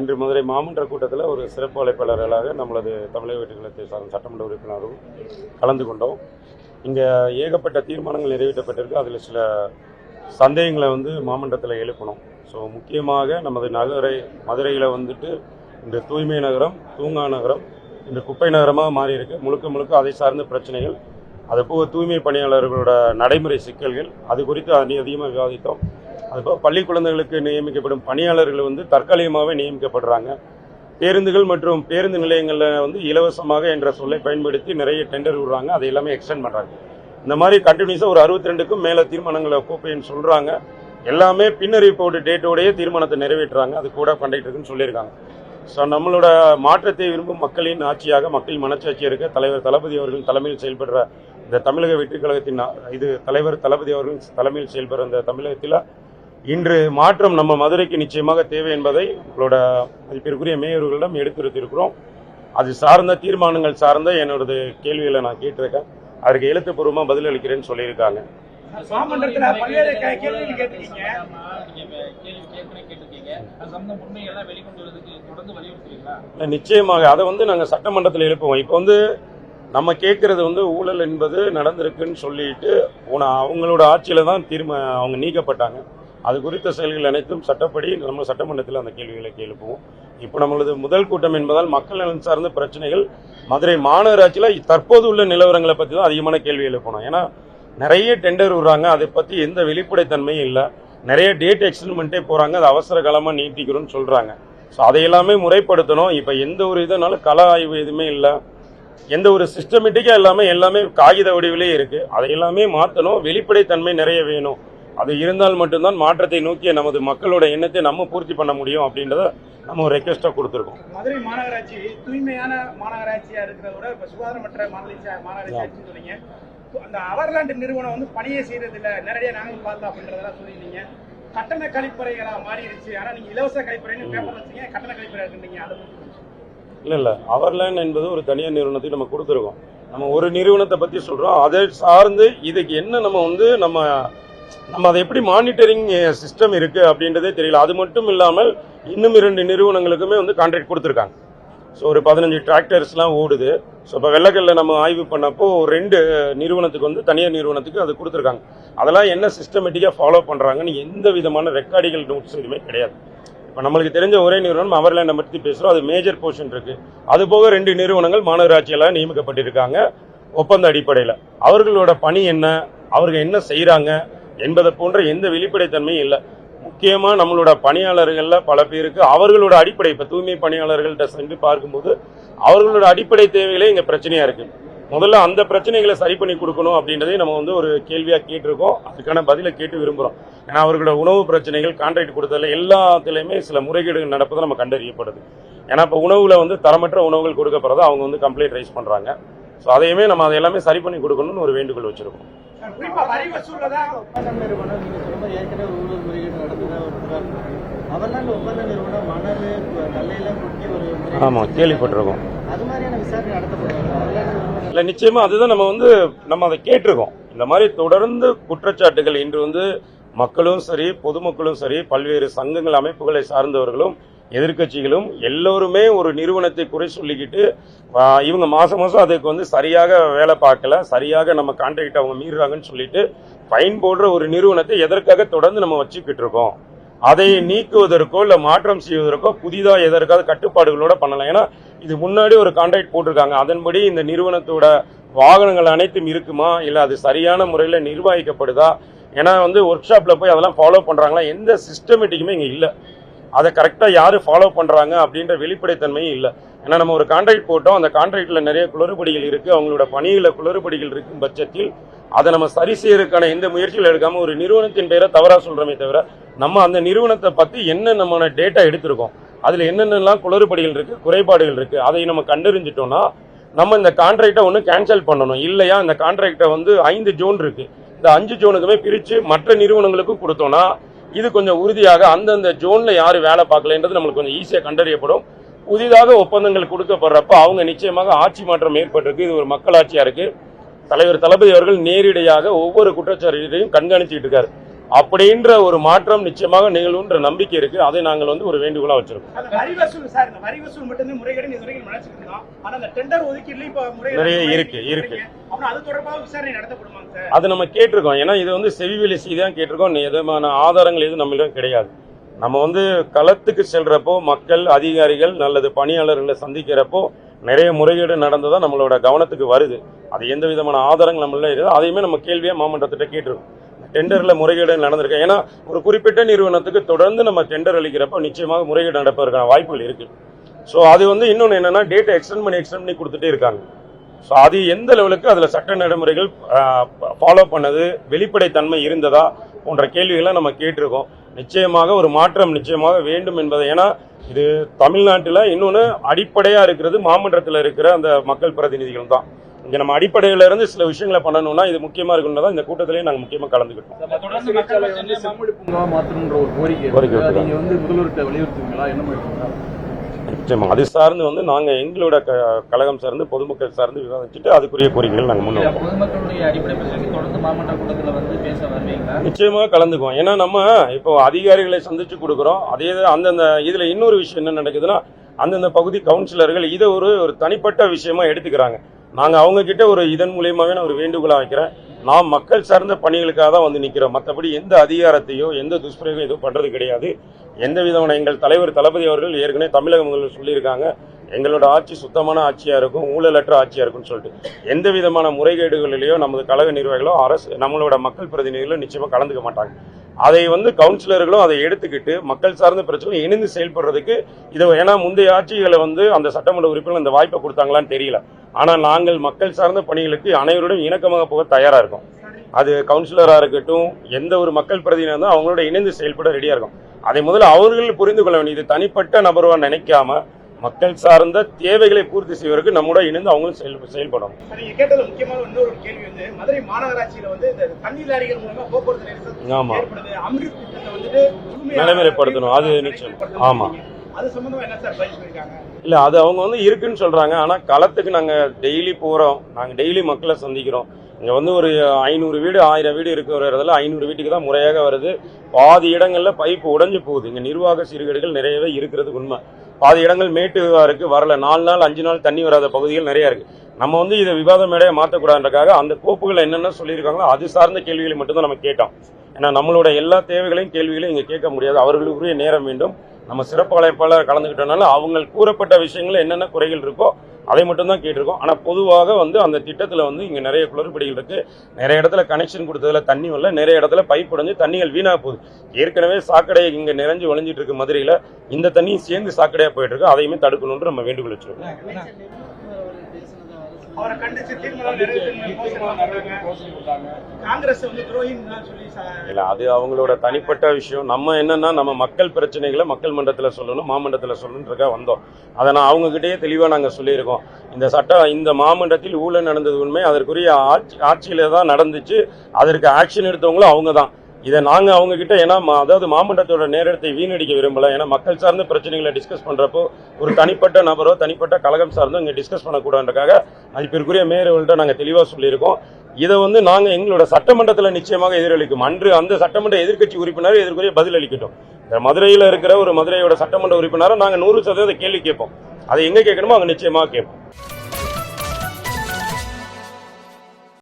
இன்று மதுரை மாமன்ற கூட்டத்தில் ஒரு சிறப்பு அழைப்பாளர்களாக நம்மளது தமிழக வெற்றி கழகத்தை சார்ந்த சட்டமன்ற உறுப்பினரும் கலந்து கொண்டோம். இங்கே ஏகப்பட்ட தீர்மானங்கள் நிறைவேற்றப்பட்டிருக்கு. அதில் சில சந்தேகங்களை மாமன்றத்தில் எழுப்பணும். ஸோ முக்கியமாக நமது மதுரையில் இந்த தூய்மை நகரம், தூங்கா நகரம், இந்த குப்பை நகரமாக மாறி இருக்கு. முழுக்க அதை சார்ந்த பிரச்சனைகள், அதுபோக தூய்மை பணியாளர்களோட நடைமுறை சிக்கல்கள், அது குறித்து அதிகமாக விவாதித்தோம். அதுபோக பள்ளி குழந்தைகளுக்கு நியமிக்கப்படும் பணியாளர்கள் தற்காலிகமாகவே நியமிக்கப்படுறாங்க. பேருந்துகள் மற்றும் பேருந்து நிலையங்களில் இலவசமாக என்ற சொல்லை பயன்படுத்தி நிறைய டெண்டர் விடுறாங்க. அதை எல்லாமே எக்ஸ்டெண்ட் பண்ணுறாங்க. இந்த மாதிரி கண்டினியூஸாக ஒரு 62க்கும் மேலே தீர்மானங்களை கோப்பைன்னு சொல்கிறாங்க. எல்லாமே பின்னறிவிப்போட டேட்டோடையே தீர்மானத்தை நிறைவேற்றுறாங்க. அது கூட கண்டக்டருக்குன்னு சொல்லியிருக்காங்க. ஸோ நம்மளோட மாற்றத்தை விரும்பும் மக்களின் ஆட்சியாக, மக்கள் மனச்சாட்சி இருக்க தலைவர் தளபதி அவர்களின் தலைமையில் செயல்படுற இந்த தமிழக வெற்றி கழகத்தின் தலைவர் தளபதி அவர்களின் தலைமையில் செயல்படுற இந்த தமிழகத்தில் இன்று மாற்றம் நம்ம மதுரைக்கு நிச்சயமாக தேவை என்பதை உங்களோட மதிப்பிற்குரிய மேயர்களிடம் எடுத்துரைத்திருக்கிறோம். அது சார்ந்த தீர்மானங்கள் சார்ந்த என்னோட கேள்விகளை நான் கேட்டிருக்கேன். அதற்கு எழுத்துப்பூர்வமாக பதில் அளிக்கிறேன்னு சொல்லியிருக்காங்க. நிச்சயமாக அதை நாங்கள் சட்டமன்றத்தில் எழுப்புவோம். இப்போ நம்ம கேட்கறது ஊழல் என்பது நடந்திருக்குன்னு சொல்லிட்டு அவங்களோட ஆட்சியில தான் அவங்க நீக்கப்பட்டாங்க. அது குறித்த செயல்கள் அனைத்தும் சட்டப்படி நம்ம சட்டமன்றத்தில் அந்த கேள்விகளை எழுப்புவோம். இப்போ நம்மளது முதல் கூட்டம் என்பதால் மக்கள் நலன் சார்ந்த பிரச்சனைகள், மதுரை மாநகராட்சியில் தற்போது உள்ள நிலவரங்களை பற்றி தான் அதிகமான கேள்வி எழுப்பணும். ஏன்னா நிறைய டெண்டர் விடுறாங்க, அதை பற்றி எந்த வெளிப்படைத்தன்மையும் இல்லை. நிறைய டேட் எக்ஸ்டென்மெண்ட்டே போகிறாங்க, அது அவசர காலமாக நீட்டிக்கிறோன்னு சொல்கிறாங்க. ஸோ அதையெல்லாமே முறைப்படுத்தணும். இப்போ எந்த ஒரு இதனாலும் கள ஆய்வு எதுவுமே இல்லை, எந்த ஒரு சிஸ்டமேட்டிக்காக எல்லாமே காகித வடிவிலே இருக்குது. அதையெல்லாமே மாற்றணும். வெளிப்படைத்தன்மை நிறைய வேணும். அது இருந்தால் மட்டும்தான் மாற்றத்தை நோக்கிய நமது மக்களோட எண்ணத்தை நம்ம பூர்த்தி பண்ண முடியும் அப்படின்றத நம்ம ஒரு ரெக்வெஸ்டாக கொடுத்துருக்கோம். மதுரை மாநகராட்சி தூய்மையான மாநகராட்சியாக இருக்கிறத விட இப்போ சுகாதாரமற்ற மாநகராட்சி சொன்னீங்க. அந்த அவர்லாண்டு நிறுவனம் பணியை செய்யறது இல்லை, நேரடியாக நாங்கள் பார்த்தோம் அப்படின்றதெல்லாம் சொல்லியிருந்தீங்க. கட்டண கழிப்பறைகளாக மாறிடுச்சு. ஆனால் நீங்கள் இலவச கழிப்பறைன்னு பேப்பர் வச்சுங்க, கட்டண கழிப்பறை இருக்குங்க. அதை இல்லை அவர்லேண்ட் என்பது ஒரு தனியார் நிறுவனத்துக்கு நம்ம கொடுத்துருக்கோம். நம்ம ஒரு நிறுவனத்தை பற்றி சொல்கிறோம். அதை சார்ந்து இதுக்கு என்ன நம்ம அதை எப்படி மானிட்டரிங் சிஸ்டம் இருக்குது அப்படின்றதே தெரியல. அது மட்டும் இல்லாமல் இன்னும் 2 நிறுவனங்களுக்குமே கான்ட்ராக்ட் கொடுத்துருக்காங்க. ஸோ ஒரு 15 டிராக்டர்ஸ்லாம் ஓடுது. ஸோ இப்போ வெள்ளக்கல்ல நம்ம ஆய்வு பண்ணப்போ 2 நிறுவனத்துக்கு தனியார் நிறுவனத்துக்கு அது கொடுத்துருக்காங்க. அதெல்லாம் என்ன சிஸ்டமேட்டிக்காக ஃபாலோ பண்ணுறாங்கன்னு எந்த விதமான ரெக்கார்டிகள் நோட்ஸ் எதுவுமே கிடையாது. இப்போ நம்மளுக்கு தெரிஞ்ச ஒரே நிறுவனம் அவர்லேண்டை பற்றி பேசுகிறோம். அது மேஜர் போர்ஷன் இருக்குது. அதுபோக 2 நிறுவனங்கள் மாநகராட்சியெல்லாம் நியமிக்கப்பட்டிருக்காங்க ஒப்பந்த அடிப்படையில். அவர்களோட பணி என்ன, அவர்கள் என்ன செய்கிறாங்க என்பதை போன்ற எந்த வெளிப்படைத்தன்மையும் இல்லை. முக்கியமாக நம்மளோட பணியாளர்களில் பல பேருக்கு அவர்களோட அடிப்படை, இப்போ தூய்மை பணியாளர்கள்ட்ட சென்று பார்க்கும்போது அவர்களோட அடிப்படை தேவைகளே இங்கே பிரச்சனையாக இருக்குது. முதல்ல அந்த பிரச்சனைகளை சரி பண்ணி கொடுக்கணும் அப்படின்றதே நம்ம ஒரு கேள்வியாக கேட்டிருக்கோம். அதுக்கான பதிலை கேட்டு விரும்புகிறோம். ஏன்னா அவர்களோட உணவு பிரச்சனைகள், கான்ட்ராக்ட் கொடுத்ததில் எல்லாத்துலேயுமே சில முறைகேடுகள் நடப்பதை நம்ம கண்டறியப்படுது. ஏன்னா இப்போ உணவில் தரமற்ற உணவுகள் கொடுக்கப்படுறதை அவங்க கம்ப்ளைண்ட் ரைஸ் பண்ணுறாங்க. ஸோ அதையுமே நம்ம அதை எல்லாமே சரி பண்ணி கொடுக்கணும்னு ஒரு வேண்டுகோள் வச்சுருக்கோம். ஆமாம், கேள்விப்பட்டிருக்கோம். இல்லை, நிச்சயமாக அதுதான் நம்ம அதை கேட்டிருக்கோம். இந்த மாதிரி தொடர்ந்து குற்றச்சாட்டுகள் இன்று மக்களும் சரி, பொதுமக்களும் சரி, பல்வேறு சங்கங்கள், அமைப்புகளை சார்ந்தவர்களும் எதிர்கட்சிகளும் எல்லோருமே ஒரு நிறுவனத்தை குறை சொல்லிக்கிட்டு இவங்க மாதம் அதுக்கு சரியாக வேலை பார்க்கல, சரியாக நம்ம கான்ட்ராக்ட் அவங்க மீறுறாங்கன்னு சொல்லிட்டு ஃபைன் போடுற ஒரு நிறுவனத்தை எதற்காக தொடர்ந்து நம்ம வச்சுக்கிட்டு இருக்கோம்? அதை நீக்குவதற்கோ இல்லை மாற்றம் செய்வதற்கோ புதிதாக எதற்காவது கட்டுப்பாடுகளோட பண்ணலாம். ஏன்னா இது முன்னாடி ஒரு கான்ட்ராக்ட் போட்டிருக்காங்க. அதன்படி இந்த நிறுவனத்தோட வாகனங்கள் அனைத்தும் இருக்குமா, இல்லை அது சரியான முறையில் நிர்வகிக்கப்படுதா? ஏன்னா ஒர்க் ஷாப்பில் போய் அதெல்லாம் ஃபாலோ பண்ணுறாங்களா? எந்த சிஸ்டமேட்டிக்குமே இங்கே இல்லை. அதை கரெக்டாக யார் ஃபாலோ பண்ணுறாங்க அப்படின்ற வெளிப்படைத்தன்மையும் இல்லை. ஏன்னா நம்ம ஒரு கான்ட்ராக்ட் போட்டோம், அந்த கான்ட்ராக்டில் நிறைய குளறுபடிகள் இருக்குது, அவங்களோட பணியில் குளறுபடிகள் இருக்கும் பட்சத்தில் அதை நம்ம சரி செய்யறதுக்கான எந்த முயற்சிகள் எடுக்காமல் ஒரு நிறுவனத்தின் பெயரை தவறாக சொல்கிறோமே தவிர நம்ம அந்த நிறுவனத்தை பற்றி என்ன நம்ம டேட்டா எடுத்திருக்கோம், அதில் என்னென்னலாம் குளறுபடிகள் இருக்குது, குறைபாடுகள் இருக்குது, அதை நம்ம கண்டறிஞ்சிட்டோம்னா நம்ம இந்த கான்ட்ராக்டை கேன்சல் பண்ணணும். இல்லையா இந்த கான்ட்ராக்டை 5 ஜோன் இருக்குது, இந்த 5 ஜோனுக்குமே பிரித்து மற்ற நிறுவனங்களுக்கும் கொடுத்தோம்னா இது கொஞ்சம் உறுதியாக அந்தந்த ஜோனில் யார் வேலை பார்க்கலன்றது நம்மளுக்கு கொஞ்சம் ஈஸியாக கண்டறியப்படும். புதிதாக ஒப்பந்தங்கள் கொடுக்கப்படுறப்ப அவங்க நிச்சயமாக ஆட்சி மாற்றம் ஏற்பட்டிருக்கு. இது ஒரு மக்களாட்சியாக இருக்குது. தலைவர் தளபதி அவர்கள் நேரடியாக ஒவ்வொரு குற்றச்சாட்டையும் கண்காணிச்சுக்கிட்டு இருக்காரு. அப்படின்ற ஒரு மாற்றம் நிச்சயமாக நிகழ்வுன்ற நம்பிக்கை இருக்கு. அதை நாங்கள் வந்து ஒரு வேண்டுகோளா வச்சிருக்கோம். அந்த வரி வசூல் சார், இந்த வரி வசூல் மட்டும் முறைகேடு இதுவரைக்கும் நடந்துட்டு இருக்கோம். ஆனா அந்த டெண்டர் ஒதுக்கீடுல இப்ப முறைகேடு நிறைய இருக்கு. அப்புறம் அது தொடர்பாக விசாரணை நடத்தப்படுமாங்க சார்? அது நம்ம கேட்டிருக்கோம். ஏன்னா இது வந்து செவிவெளி செய்தி தான் கேட்டிருக்கோம். எதுமான ஆதாரங்கள் எதுவும் நம்மளிடம் கிடையாது. நம்ம வந்து களத்துக்கு செல்றப்போ மக்கள், அதிகாரிகள், நல்லது பணியாளர்களை சந்திக்கிறப்போ நிறைய முறைகேடு நடந்ததா நம்மளோட கவனத்துக்கு வருது. அது எந்த விதமான ஆதாரங்கள் நம்மள இருக்குது, அதையுமே நம்ம கேள்வியா மாமன்றத்திட்ட கேட்டிருக்கோம். டெண்டர்ல முறைகேடு நடந்திருக்கு. ஏன்னா ஒரு குறிப்பிட்ட நிறுவனத்துக்கு தொடர்ந்து நம்ம டெண்டர் அளிக்கிறப்போ நிச்சயமாக முறைகேடு நடப்பதற்கான வாய்ப்புகள் இருக்கு. ஸோ அது வந்து இன்னொன்று என்னன்னா டேட்டா எக்ஸ்டெண்ட் பண்ணி கொடுத்துட்டே இருக்காங்க. ஸோ அது எந்த லெவலுக்கு அதில் சட்ட நடைமுறைகள் ஃபாலோ பண்ணது, வெளிப்படைத்தன்மை இருந்ததா போன்ற கேள்விகளை நம்ம கேட்டிருக்கோம். நிச்சயமாக ஒரு மாற்றம் நிச்சயமாக வேண்டும் என்பதை, ஏன்னா இது தமிழ்நாட்டில் இன்னொன்று அடிப்படையாக இருக்கிறது மாமன்றத்தில் இருக்கிற அந்த மக்கள் பிரதிநிதிகள் தான். இங்கே நம்ம அடிப்படையில இருந்து சில விஷயங்களை பண்ணணும்னா இது முக்கியமாக இருக்குன்னு தான் இந்த கூட்டத்திலேயே நாங்கள் முக்கியமாக கலந்துக்கிட்டோம். நிச்சயமா அது சார்ந்து வந்து நாங்கள் எங்களோட கழகம் சார்ந்து பொதுமக்கள் சார்ந்து விவாதிச்சுட்டு அதுக்குரிய கோரிக்கைகள் நாங்கள் முன்னோக்கி நிச்சயமாக கலந்துக்குவோம். ஏன்னா நம்ம இப்போ அதிகாரிகளை சந்திச்சு கொடுக்குறோம். அதே அந்தந்த இதுல இன்னொரு விஷயம் என்ன நடக்குதுன்னா அந்தந்த பகுதி கவுன்சிலர்கள் இதை ஒரு தனிப்பட்ட விஷயமா எடுத்துக்கிறாங்க. நாங்க அவங்க கிட்ட ஒரு இதன் மூலியமாவே நான் ஒரு வேண்டுகோளா வைக்கிறேன். நாம் மக்கள் சார்ந்த பணிகளுக்காக தான் வந்து நிற்கிறோம். மற்றபடி எந்த அதிகாரத்தையோ எந்த துஷ்பிரயோகம் எதுவும் பண்றது கிடையாது. எந்த விதமான எங்கள் தலைவர் தளபதி அவர்கள் ஏற்கனவே தமிழக முதல்வர் சொல்லியிருக்காங்க, எங்களோட ஆட்சி சுத்தமான ஆட்சியா இருக்கும், ஊழலற்ற ஆட்சியா இருக்கும்னு சொல்லிட்டு எந்த விதமான முறைகேடுகளிலேயோ நமது கழக நிர்வாகிகளோ அரசு நம்மளோட மக்கள் பிரதிநிதிகளோ நிச்சயமா கலந்துக்க மாட்டாங்க. அதை வந்து கவுன்சிலர்களும் அதை எடுத்துக்கிட்டு மக்கள் சார்ந்த பிரச்சனை இணைந்து செயல்படுறதுக்கு இதை, ஏன்னா முந்தைய ஆட்சிகளை வந்து அந்த சட்டமன்ற உறுப்பினர் இந்த வாய்ப்பை கொடுத்தாங்களான்னு தெரியல. ஆனால் நாங்கள் மக்கள் சார்ந்த பணிகளுக்கு அனைவருடன் இணக்கமாக போக தயாரா இருக்கோம். அது கவுன்சிலரா இருக்கட்டும், எந்த ஒரு மக்கள் பிரதிநிதியாக இருந்தாலும் அவங்களோட இணைந்து செயல்பட ரெடியா இருக்கும். அதை முதல்ல அவர்கள் புரிந்து கொள்ள வேண்டியது, தனிப்பட்ட நபர்வா நினைக்காம மக்கள் சார்ந்த தேவைகளை பூர்த்தி செய்வதற்கு நம்மோட இணைந்து அவங்களும் செயல்படணும். நீங்க கேட்டது முக்கியமான இன்னொரு கேள்வி வந்து மதுரை மாநகராட்சியில வந்து இந்த தண்ணீர் லாரிகள் மூலமா போக்குவரத்து நெரிசல் ஏற்படுது, அமிர்த் திட்டத்தை வந்துட்டு நடைமுறைப்படுத்தணும். அது நிச்சயம். ஆமா, அது சம்பந்தமா என்ன சார் பதில் சொல்லிருக்காங்க? இல்ல அது அவங்க வந்து இருக்குன்னு சொல்றாங்க. ஆனா களத்துக்கு நாங்க டெய்லி போறோம், நாங்க டெய்லி மக்களை சந்திக்கிறோம். இங்க வந்து ஒரு 500 வீடு 1000 வீடு இருக்கிற இடத்துல 500 வீட்டுக்கு தான் முறையாக வருது. பாதி இடங்கள்ல பைப்பு உடைஞ்சு போகுது. இங்க நிர்வாக சீர்கேடுகள் நிறையவே இருக்கிறது உண்மை. பாதி இடங்கள் மேட்டுவா இருக்கு, வரல 4 நாள் 5 நாள் தண்ணி வராத பகுதிகள் நிறைய இருக்கு. நம்ம வந்து இதை விவாத மேடையை மாற்றக்கூடாதுன்றக்காக அந்த கோப்புகள் என்னென்ன சொல்லியிருக்காங்களோ அது சார்ந்த கேள்விகளை மட்டும்தான் நம்ம கேட்டோம். ஏன்னா நம்மளோட எல்லா தேவைகளையும் கேள்விகளையும் இங்க கேட்க முடியாது, அவர்களுக்குரிய நேரம் வேண்டும். நம்ம சிறப்பு அழைப்பாளர் கலந்துக்கிட்டனால அவங்க கூறப்பட்ட விஷயங்கள் என்னென்ன குறைகள் இருக்கோ அதை மட்டும்தான் கேட்டிருக்கோம். ஆனால் பொதுவாக வந்து அந்த திட்டத்தில் வந்து இங்கே நிறைய குளறுபடிகள் இருக்கு. நிறைய இடத்துல கனெக்ஷன் கொடுத்ததுல தண்ணி வரல, நிறைய இடத்துல பைப் உடைஞ்சு தண்ணிகள் வீணா போகுது. ஏற்கனவே சாக்கடை இங்கே நிறைஞ்சு வழிஞ்சிட்டு இருக்கு மதுரையில், இந்த தண்ணியும் சேர்ந்து சாக்கடையாக போயிட்டு இருக்கு. அதையுமே தடுக்கணும்னு நம்ம வேண்டுகோள் வச்சிருக்கோம். அவரை கண்டிச்சு காங்கிரஸ் வந்து இல்ல அது அவங்களோட தனிப்பட்ட விஷயம். நம்ம என்னன்னா நம்ம மக்கள் பிரச்சனைகளை மக்கள் மன்றத்தில் சொல்லணும், மாமன்றத்தில் சொல்லணுன்றக்கா வந்தோம். அதை நான் அவங்க கிட்டேயே தெளிவாக நாங்கள் சொல்லியிருக்கோம். இந்த மாமன்றத்தில் ஊழல் நடந்தது உண்மை, அதற்குரிய ஆட்சியில தான் நடந்துச்சு. அதற்கு ஆக்ஷன் எடுத்தவங்களும் அவங்க தான். இதை நாங்கள் அவங்க கிட்ட, ஏன்னா அதாவது மாமன்றத்தோட நேரத்தை வீணடிக்க விரும்பல. ஏன்னா மக்கள் சார்ந்த பிரச்சனைகளை டிஸ்கஸ் பண்றப்போ ஒரு தனிப்பட்ட நபரோ தனிப்பட்ட கழகம் சார்ந்தோ இங்கே டிஸ்கஸ் பண்ணக்கூடாதுக்காக மதிப்பிற்குரிய மேயர்கள்ட்ட நாங்கள் தெளிவாக சொல்லியிருக்கோம். இதை வந்து நாங்கள் எங்களோட சட்டமன்றத்தில் நிச்சயமாக எதிரொலிக்கும். அன்று அந்த சட்டமன்ற எதிர்க்கட்சி உறுப்பினர் இதற்குரிய பதில் அளிக்கட்டும். இந்த மதுரையில் இருக்கிற ஒரு மதுரையோட சட்டமன்ற உறுப்பினரை நாங்கள் 100% கேள்வி கேட்போம். அதை எங்கே கேட்கணுமோ அங்கே நிச்சயமாக கேட்போம்.